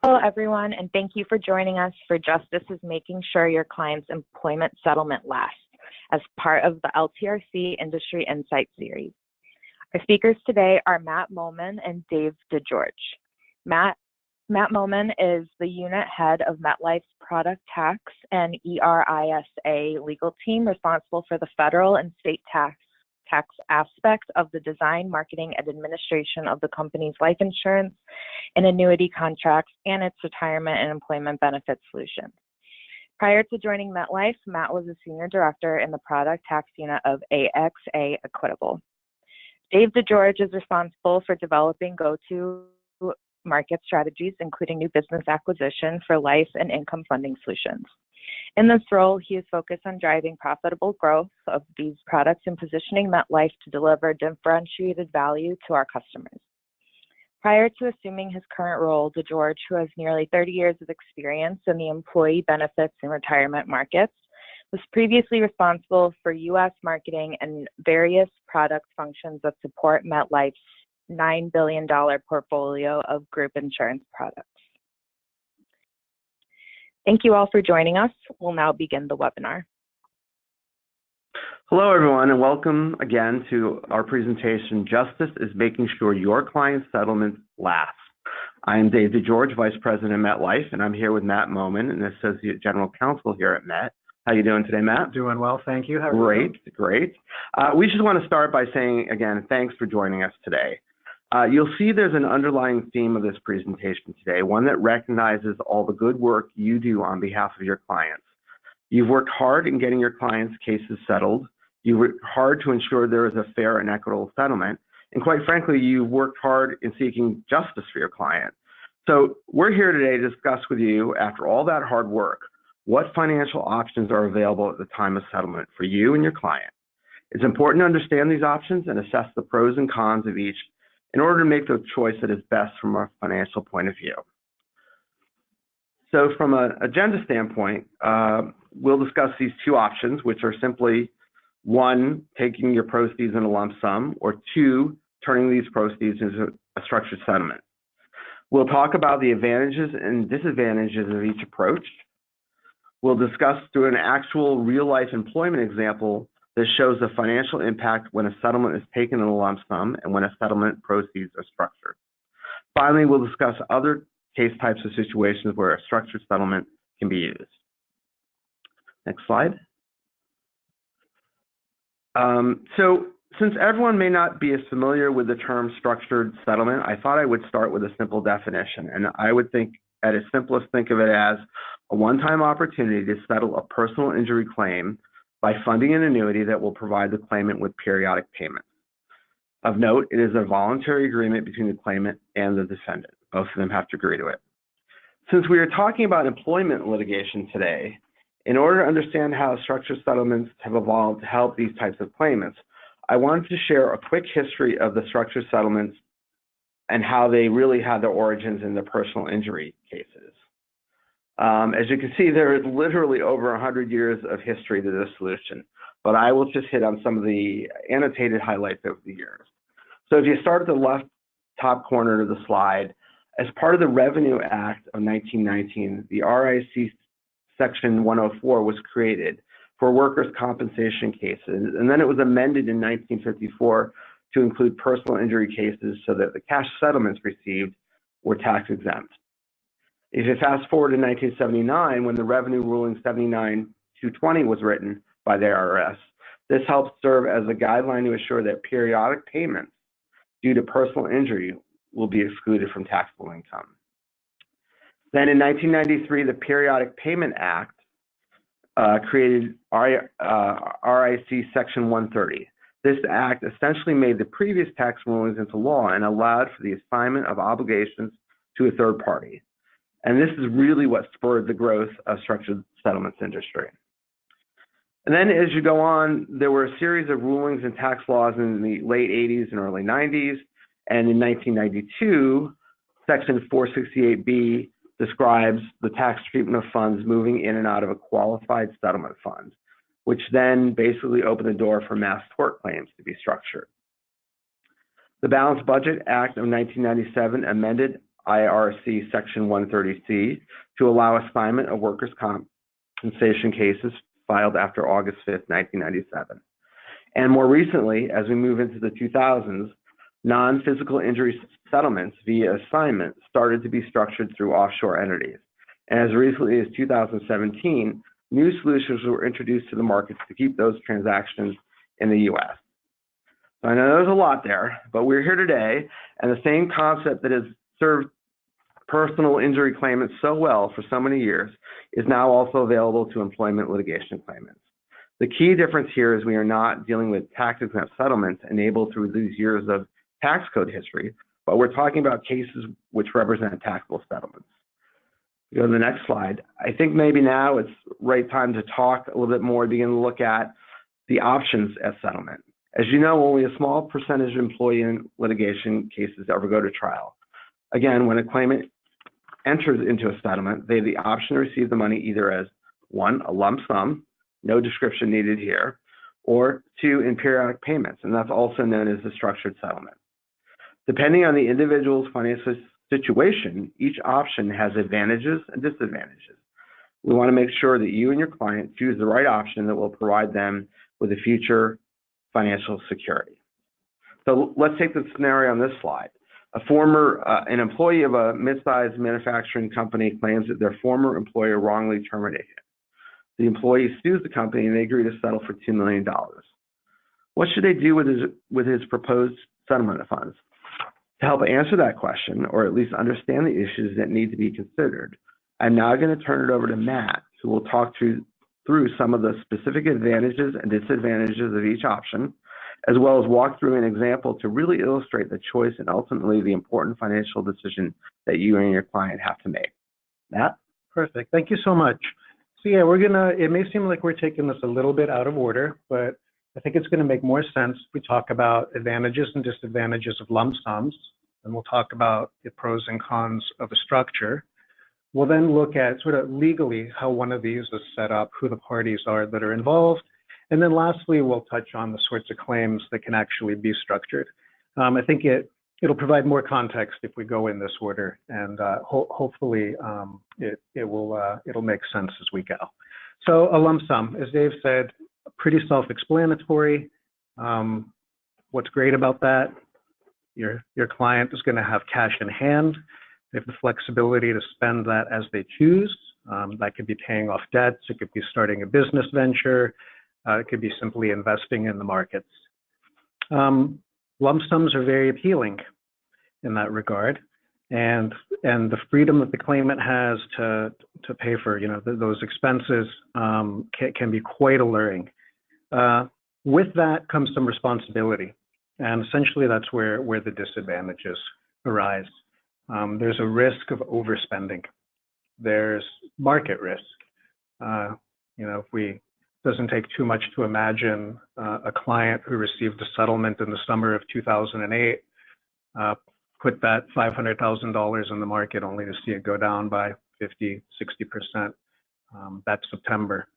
Hello, everyone, and thank you for joining us for Justice is Making Sure Your Client's Employment Settlement Lasts as part of the LTRC Industry Insight Series. Our speakers today are Matt Moman and Dave DeGeorge. Matt Moman is the unit head of MetLife's product tax and ERISA legal team responsible for the federal and state tax aspects of the design, marketing, and administration of the company's life insurance and annuity contracts and its retirement and employment benefit solutions. Prior to joining MetLife, Matt was a senior director in the product tax unit of AXA Equitable. Dave DeGeorge is responsible for developing go-to-market strategies, including new business acquisition for life and income funding solutions. In this role, he is focused on driving profitable growth of these products and positioning MetLife to deliver differentiated value to our customers. Prior to assuming his current role, DeGeorge, who has nearly 30 years of experience in the employee benefits and retirement markets, was previously responsible for U.S. marketing and various product functions that support MetLife's $9 billion portfolio of group insurance products. Thank you all for joining us. We'll now begin the webinar. Hello, everyone, and welcome again to our presentation, Justice is Making Sure Your Client's Settlement Lasts. I am Dave DeGeorge, Vice President of MetLife, and I'm here with Matt Moman, an Associate General Counsel here at Met. How you doing today, Matt? Doing well, thank you. How are you doing? Great. We just want to start by saying, again, thanks for joining us today. You'll see there's an underlying theme of this presentation today, one that recognizes all the good work you do on behalf of your clients. You've worked hard in getting your clients' cases settled. You've worked hard to ensure there is a fair and equitable settlement. And quite frankly, you've worked hard in seeking justice for your client. So we're here today to discuss with you, after all that hard work, what financial options are available at the time of settlement for you and your client. It's important to understand these options and assess the pros and cons of each in order to make the choice that is best from a financial point of view. So from an agenda standpoint, we'll discuss these two options, which are simply, one, taking your proceeds in a lump sum, or two, turning these proceeds into a structured settlement. We'll talk about the advantages and disadvantages of each approach. We'll discuss through an actual real-life employment example that shows the financial impact when a settlement is taken in a lump sum and when a settlement proceeds are structured. Finally, we'll discuss other case types of situations where a structured settlement can be used. Next slide. So since everyone may not be as familiar with the term structured settlement, I thought I would start with a simple definition. And I would think, at its simplest, think of it as a one-time opportunity to settle a personal injury claim by funding an annuity that will provide the claimant with periodic payments. Of note, it is a voluntary agreement between the claimant and the defendant. Both of them have to agree to it. Since we are talking about employment litigation today, in order to understand how structured settlements have evolved to help these types of claimants, I wanted to share a quick history of the structured settlements and how they really had their origins in the personal injury cases. As you can see, there is literally over 100 years of history to this solution, but I will just hit on some of the annotated highlights over the years. So if you start at the left top corner of the slide, as part of the Revenue Act of 1919, the RIC Section 104 was created for workers' compensation cases, and then it was amended in 1954 to include personal injury cases so that the cash settlements received were tax exempt. If you fast forward to 1979, when the Revenue Ruling 79-220 was written by the IRS, this helped serve as a guideline to assure that periodic payments due to personal injury will be excluded from taxable income. Then in 1993, the Periodic Payment Act created RIC Section 130. This act essentially made the previous tax rulings into law and allowed for the assignment of obligations to a third party. And this is really what spurred the growth of structured settlements industry. And then as you go on, there were a series of rulings and tax laws in the late 80s and early 90s. And in 1992, Section 468B describes the tax treatment of funds moving in and out of a qualified settlement fund, which then basically opened the door for mass tort claims to be structured. The Balanced Budget Act of 1997 amended IRC Section 130C to allow assignment of workers' compensation cases filed after August 5th, 1997. And more recently, as we move into the 2000s, non-physical injury settlements via assignment started to be structured through offshore entities. And as recently as 2017, new solutions were introduced to the markets to keep those transactions in the U.S. So I know there's a lot there, but we're here today, and the same concept that has served personal injury claimants so well for so many years is now also available to employment litigation claimants. The key difference here is we are not dealing with tax-exempt settlements enabled through these years of tax code history, but we're talking about cases which represent taxable settlements. Go to the next slide. I think maybe now it's right time to talk a little bit more, begin to look at the options as settlement. As you know, only a small percentage of employee litigation cases ever go to trial. Again, when a claimant enters into a settlement, they have the option to receive the money either as one, a lump sum, no description needed here, or two, in periodic payments, and that's also known as a structured settlement. Depending on the individual's financial situation, each option has advantages and disadvantages. We want to make sure that you and your client choose the right option that will provide them with a future financial security. So let's take the scenario on this slide. An employee of a mid-sized manufacturing company claims that their former employer wrongly terminated him. The employee sues the company and they agree to settle for $2 million. What should they do with his proposed settlement of funds? To help answer that question, or at least understand the issues that need to be considered, I'm now going to turn it over to Matt, who will talk through some of the specific advantages and disadvantages of each option, as well as walk through an example to really illustrate the choice and ultimately the important financial decision that you and your client have to make. Matt? Perfect. Thank you so much. So yeah, it may seem like we're taking this a little bit out of order, but I think it's going to make more sense if we talk about advantages and disadvantages of lump sums, and we'll talk about the pros and cons of a structure. We'll then look at sort of legally how one of these is set up, who the parties are that are involved, and then lastly, we'll touch on the sorts of claims that can actually be structured. I think it'll provide more context if we go in this order, and hopefully it'll make sense as we go. So a lump sum, as Dave said, pretty self-explanatory. What's great about that? Your client is going to have cash in hand. They have the flexibility to spend that as they choose. That could be paying off debts. It could be starting a business venture. It could be simply investing in the markets. Lump sums are very appealing in that regard, and the freedom that the claimant has to pay for those expenses can be quite alluring. With that comes some responsibility, and essentially that's where the disadvantages arise. There's a risk of overspending. There's market risk. It doesn't take too much to imagine a client who received a settlement in the summer of 2008, put that $500,000 in the market only to see it go down by 50, 60%. That September.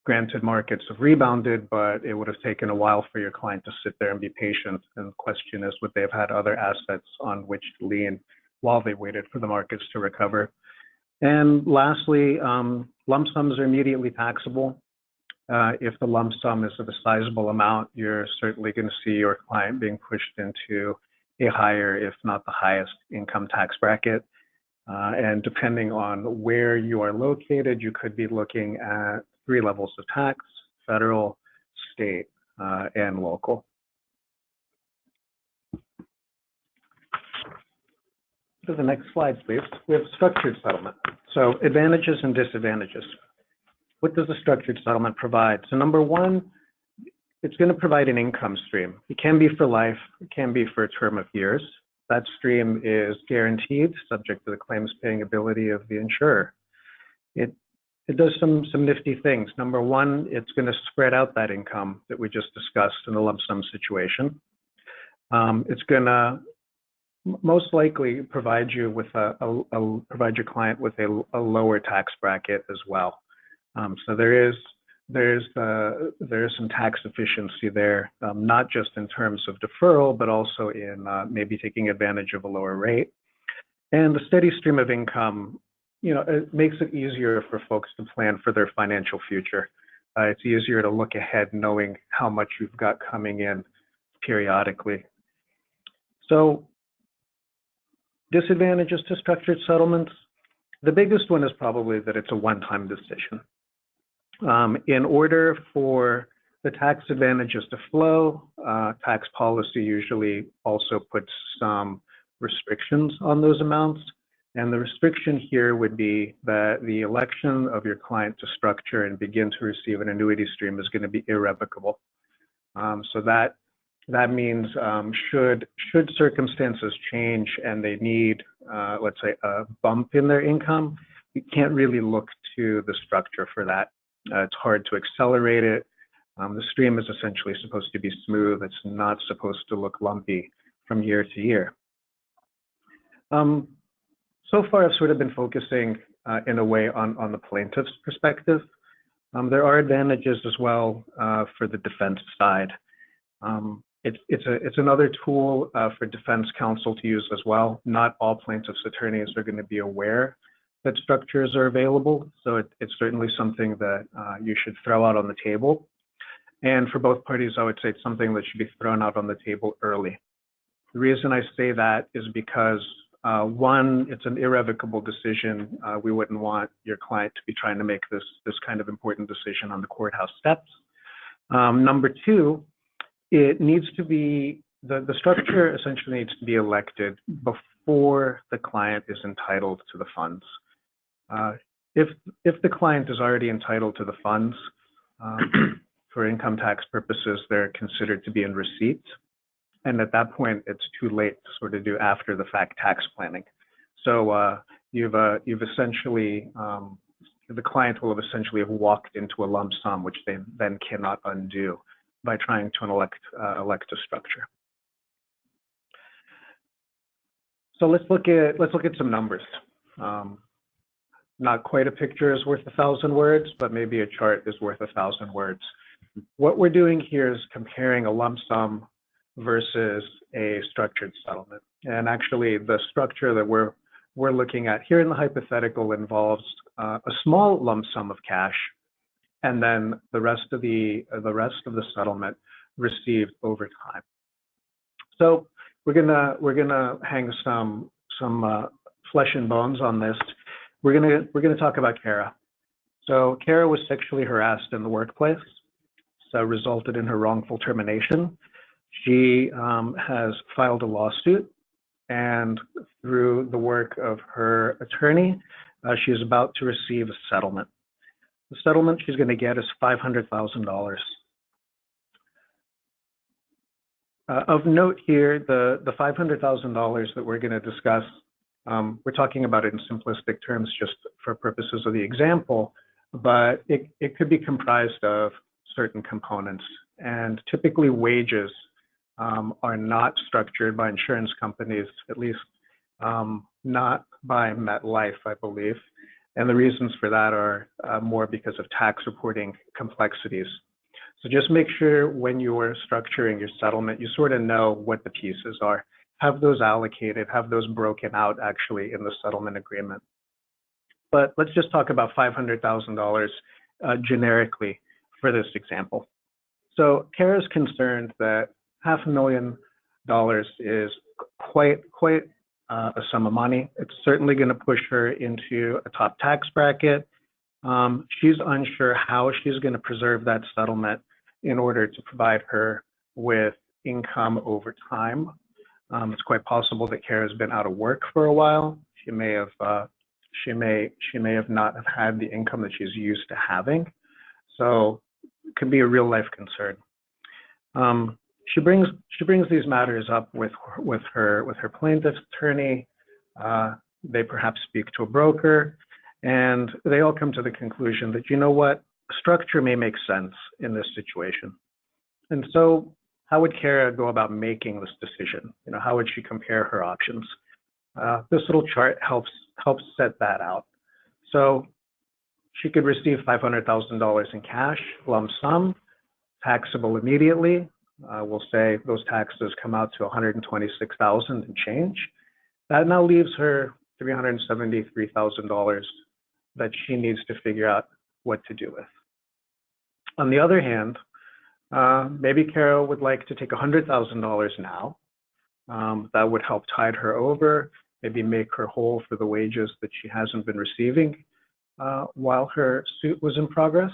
Granted, markets have rebounded, but it would have taken a while for your client to sit there and be patient. And the question is, would they have had other assets on which to lean while they waited for the markets to recover? And lastly, lump sums are immediately taxable. If the lump sum is of a sizable amount, you're certainly going to see your client being pushed into a higher, if not the highest, income tax bracket. And depending on where you are located, you could be looking at 3 levels of tax: federal, state, and local. To the next slide, please. We have structured settlement. So advantages and disadvantages. What does a structured settlement provide? So number one, it's going to provide an income stream. It can be for life. It can be for a term of years. That stream is guaranteed, subject to the claims paying ability of the insurer. It does some nifty things. Number one, it's going to spread out that income that we just discussed in the lump sum situation. It's going to most likely provide you with provide your client with a lower tax bracket as well. So there is some tax efficiency there, not just in terms of deferral, but also in maybe taking advantage of a lower rate. And the steady stream of income, it makes it easier for folks to plan for their financial future. It's easier to look ahead knowing how much you've got coming in periodically. So disadvantages to structured settlements. The biggest one is probably that it's a one-time decision. In order for the tax advantages to flow, tax policy usually also puts some restrictions on those amounts. And the restriction here would be that the election of your client to structure and begin to receive an annuity stream is going to be irrevocable. So that means should circumstances change and they need, let's say, a bump in their income, you can't really look to the structure for that. It's hard to accelerate it. The stream is essentially supposed to be smooth. It's not supposed to look lumpy from year to year. So far, I've sort of been focusing in a way on the plaintiff's perspective. There are advantages as well for the defense side. It's another tool for defense counsel to use as well. Not all plaintiff's attorneys are going to be aware that structures are available, so it's certainly something that you should throw out on the table. And for both parties, I would say it's something that should be thrown out on the table early. The reason I say that is because one, it's an irrevocable decision. We wouldn't want your client to be trying to make this kind of important decision on the courthouse steps. Number two, it needs to be, the structure essentially needs to be elected before the client is entitled to the funds. If the client is already entitled to the funds, for income tax purposes, they're considered to be in receipt. And at that point, it's too late to sort of do after the fact tax planning. So you've essentially, the client will have essentially walked into a lump sum, which they then cannot undo by trying to elect a structure. So let's look at some numbers. Not quite a picture is worth 1,000 words, but maybe a chart is worth 1,000 words. What we're doing here is comparing a lump sum versus a structured settlement. And actually, the structure that we're looking at here in the hypothetical involves a small lump sum of cash, and then the rest of the settlement received over time. So we're gonna hang some flesh and bones on this. We're gonna talk about Kara. So Kara was sexually harassed in the workplace, so resulted in her wrongful termination. She has filed a lawsuit, and through the work of her attorney, she is about to receive a settlement. The settlement she's going to get is $500,000. Of note here, the $500,000 that we're going to discuss, we're talking about it in simplistic terms just for purposes of the example, but it could be comprised of certain components. And typically wages are not structured by insurance companies, at least not by MetLife, I believe. And the reasons for that are more because of tax reporting complexities. So just make sure when you are structuring your settlement, you sort of know what the pieces are. Have those allocated, have those broken out actually in the settlement agreement. But let's just talk about $500,000 generically for this example. So Kara's concerned that $500,000 is quite a sum of money. It's certainly going to push her into a top tax bracket. She's unsure how she's going to preserve that settlement in order to provide her with income over time. It's quite possible that Kara's been out of work for a while. She may have not have had the income that she's used to having. So it could be a real life concern. She brings these matters up with her plaintiff's attorney. They perhaps speak to a broker, and they all come to the conclusion that, you know what, structure may make sense in this situation. And so how would Kara go about making this decision? You know, how would she compare her options? This little chart helps set that out. So she could receive $500,000 in cash, lump sum, taxable immediately. We'll say those taxes come out to $126,000 and change. That now leaves her $373,000 that she needs to figure out what to do with. On the other hand, maybe Kara would like to take $100,000 now. That would help tide her over, maybe make her whole for the wages that she hasn't been receiving while her suit was in progress.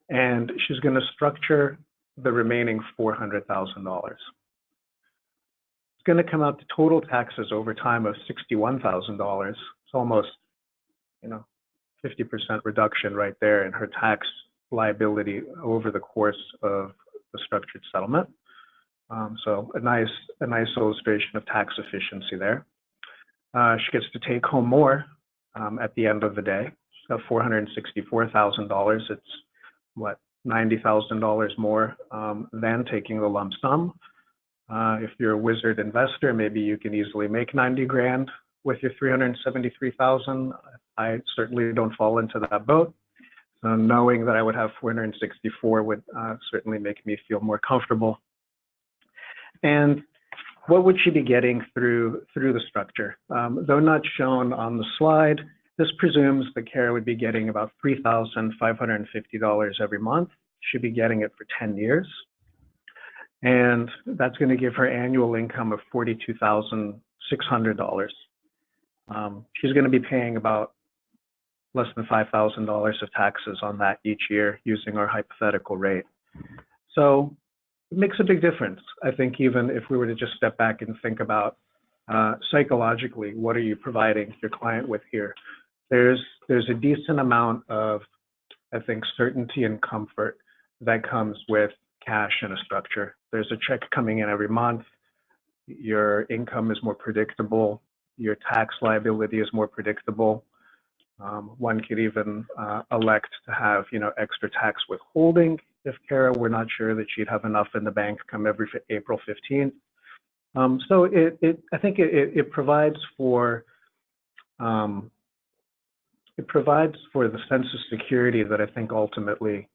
And she's going to structure the remaining $400,000. It's going to come out to total taxes over time of $61,000. It's almost, 50% reduction right there in her tax liability over the course of the structured settlement. So a nice illustration of tax efficiency there. She gets to take home more at the end of the day. So $464,000. It's what, $90,000 more than taking the lump sum. If you're a wizard investor, maybe you can easily make 90 grand with your 373,000. I certainly don't fall into that boat. So knowing that I would have 464 would certainly make me feel more comfortable. And what would she be getting through the structure? Though not shown on the slide, this presumes that Kara would be getting about $3,550 every month. She'd be getting it for 10 years. And that's going to give her annual income of $42,600. She's going to be paying about less than $5,000 of taxes on that each year using our hypothetical rate. So it makes a big difference. I think even if we were to just step back and think about psychologically, what are you providing your client with here? There's a decent amount of, I think, certainty and comfort that comes with cash in a structure. There's a check coming in every month. Your income is more predictable. Your tax liability is more predictable. One could even elect to have, extra tax withholding if Kara were not sure that she'd have enough in the bank come every April 15th. So I think it provides for the sense of security that I think ultimately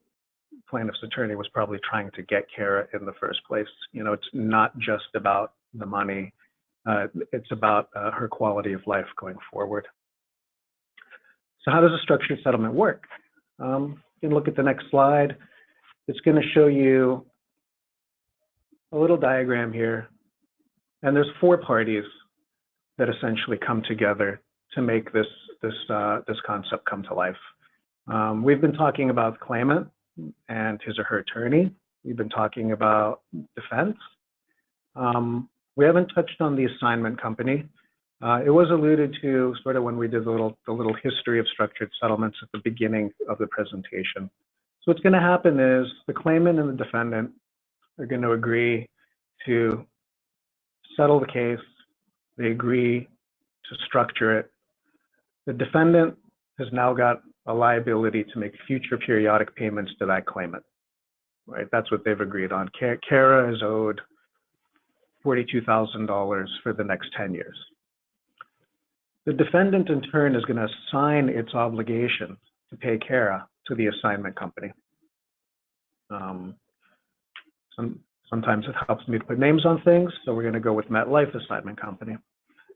plaintiff's attorney was probably trying to get Kara in the first place. It's not just about the money. It's about her quality of life going forward. So how does a structured settlement work? You can look at the next slide. It's going to show you a little diagram here. And there's four parties that essentially come together to make this concept come to life. We've been talking about the claimant and his or her attorney. We've been talking about defense. We haven't touched on the assignment company. It was alluded to sort of when we did the little history of structured settlements at the beginning of the presentation. So what's going to happen is the claimant and the defendant are going to agree to settle the case. They agree to structure it. The defendant has now got a liability to make future periodic payments to that claimant, right? That's what they've agreed on. Kara is owed $42,000 for the next 10 years. The defendant, in turn, is going to assign its obligation to pay Kara to the assignment company. Sometimes it helps me to put names on things, so we're going to go with MetLife Assignment Company.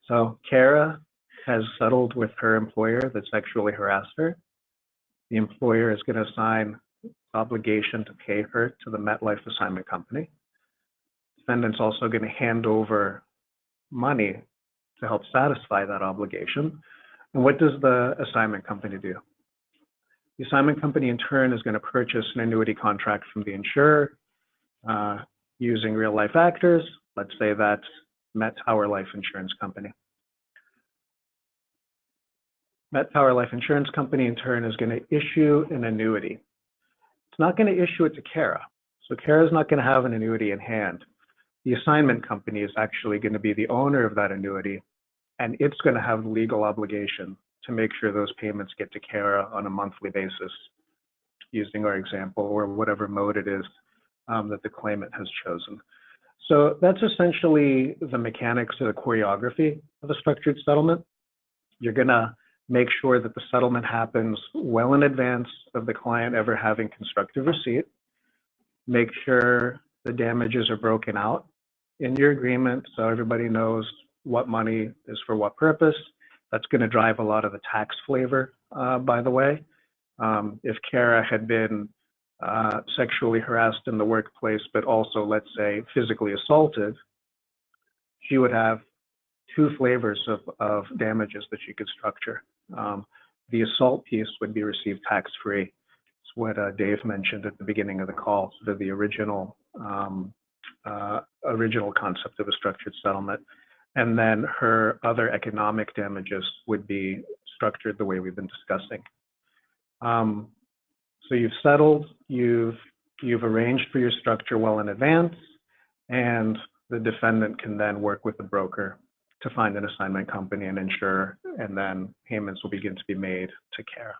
So Kara has settled with her employer that sexually harassed her. The employer is going to assign obligation to pay her to the MetLife Assignment Company. Defendant's also going to hand over money to help satisfy that obligation. And what does the assignment company do? The assignment company, in turn, is going to purchase an annuity contract from the insurer using real-life actors. Let's say that's Met Tower Life Insurance Company. Met Tower Life Insurance Company, in turn, is going to issue an annuity. It's not going to issue it to Kara. So Kara's not going to have an annuity in hand. The assignment company is actually going to be the owner of that annuity, and it's going to have the legal obligation to make sure those payments get to Kara on a monthly basis, using our example or whatever mode it is that the claimant has chosen. So that's essentially the mechanics of the choreography of a structured settlement. You're going to make sure that the settlement happens well in advance of the client ever having constructive receipt. Make sure the damages are broken out in your agreement so everybody knows what money is for what purpose. That's going to drive a lot of the tax flavor, by the way. If Kara had been sexually harassed in the workplace, but also, let's say, physically assaulted, she would have two flavors of damages that she could structure. The assault piece would be received tax-free. It's what Dave mentioned at the beginning of the call, sort of the original concept of a structured settlement. And then her other economic damages would be structured the way we've been discussing. So you've settled, you've arranged for your structure well in advance, and the defendant can then work with the broker to find an assignment company and insurer, and then payments will begin to be made to Kara.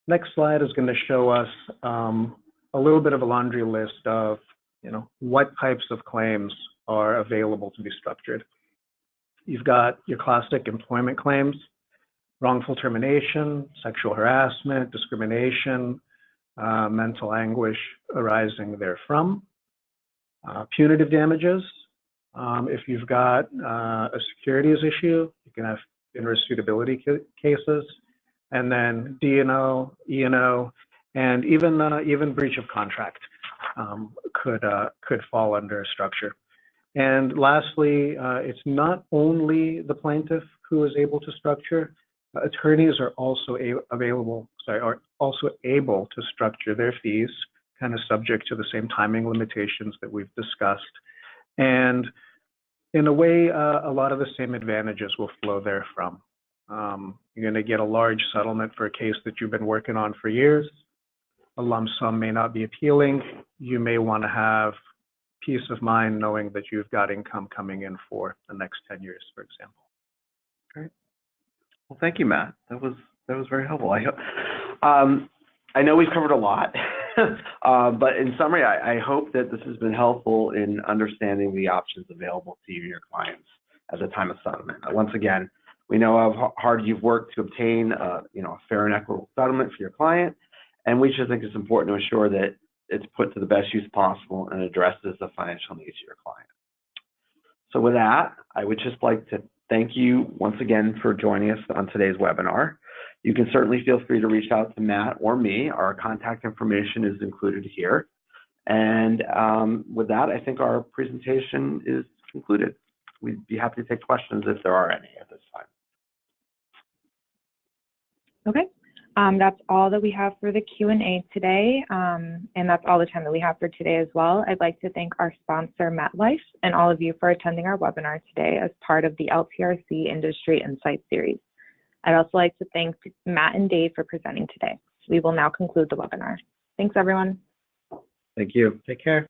Next slide is going to show us a little bit of a laundry list of, what types of claims are available to be structured. You've got your classic employment claims, wrongful termination, sexual harassment, discrimination, mental anguish arising therefrom, punitive damages. If you've got a securities issue, you can have inverse suitability cases, and then D&O, E&O, and even breach of contract could fall under a structure. And lastly, it's not only the plaintiff who is able to structure. Attorneys are also able to structure their fees, kind of subject to the same timing limitations that we've discussed. And in a way, a lot of the same advantages will flow therefrom. You're going to get a large settlement for a case that you've been working on for years. A lump sum may not be appealing. You may want to have peace of mind knowing that you've got income coming in for the next 10 years, for example. Great. Well, thank you, Matt. That was very helpful. I know we've covered a lot, but in summary, I hope that this has been helpful in understanding the options available to you and your clients at the time of settlement. Once again, we know how hard you've worked to obtain a fair and equitable settlement for your client, and we just think it's important to ensure that it's put to the best use possible and addresses the financial needs of your client. So with that, I would just like to thank you once again for joining us on today's webinar. You can certainly feel free to reach out to Matt or me. Our contact information is included here. And with that, I think our presentation is concluded. We'd be happy to take questions if there are any at this time. Okay. That's all that we have for the Q&A today, and that's all the time that we have for today as well. I'd like to thank our sponsor, MetLife, and all of you for attending our webinar today as part of the LTRC Industry Insight Series. I'd also like to thank Matt and Dave for presenting today. We will now conclude the webinar. Thanks, everyone. Thank you. Take care.